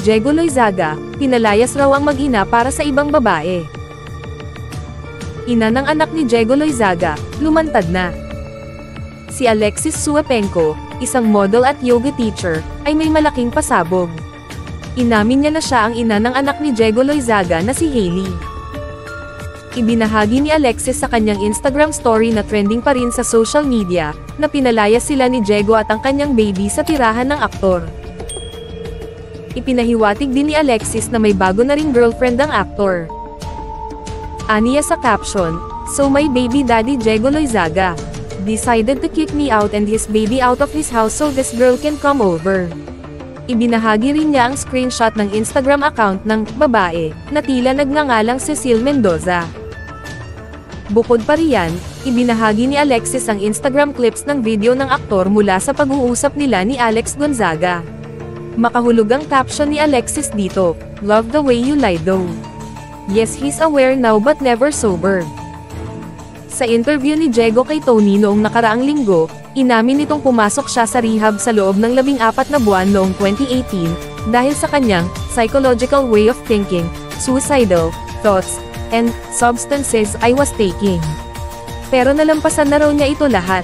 Diego Loizaga, pinalayas raw ang mag-ina para sa ibang babae. Ina ng anak ni Diego Loizaga, lumantad na. Si Alexis Suepenco, isang model at yoga teacher, ay may malaking pasabog. Inamin niya na siya ang ina ng anak ni Diego Loizaga na si Hailey. Ibinahagi ni Alexis sa kanyang Instagram story na trending pa rin sa social media, na pinalayas sila ni Diego at ang kanyang baby sa tirahan ng aktor. Ipinahiwatig din ni Alexis na may bago na ring girlfriend ang aktor. Aniya sa caption, "So my baby daddy Diego Loizaga decided to kick me out and his baby out of his house so this girl can come over." Ibinahagi rin niya ang screenshot ng Instagram account ng babae, na tila nagngangalang Cecile Mendoza. Bukod pa riyan, ibinahagi ni Alexis ang Instagram clips ng video ng aktor mula sa pag-uusap nila ni Alex Gonzaga. Makahulog ang caption ni Alexis dito, "Love the way you lie though. Yes, he's aware now but never sober." Sa interview ni Diego kay Tony noong nakaraang linggo, inamin nitong pumasok siya sa rehab sa loob ng 14 na buwan noong 2018, dahil sa kanyang psychological way of thinking, suicidal thoughts, and substances I was taking. Pero nalampasan na raw niya ito lahat.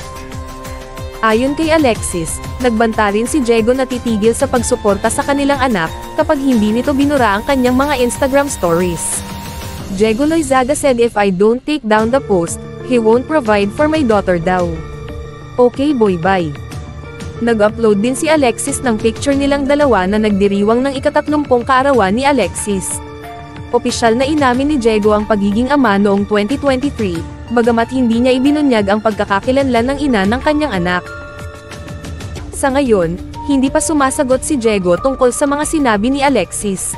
Ayon kay Alexis, nagbanta rin si Diego na titigil sa pagsuporta sa kanilang anak, kapag hindi nito binura ang kanyang mga Instagram stories. Diego Loizaga said, "If I don't take down the post, he won't provide for my daughter daw. Okay boy, bye." Nag-upload din si Alexis ng picture nilang dalawa na nagdiriwang ng ika-30 kaarawan ni Alexis. Opisyal na inamin ni Diego ang pagiging ama noong 2023, bagamat hindi niya ibinunyag ang pagkakakilanlan ng ina ng kanyang anak. Sa ngayon, hindi pa sumasagot si Diego tungkol sa mga sinabi ni Alexis.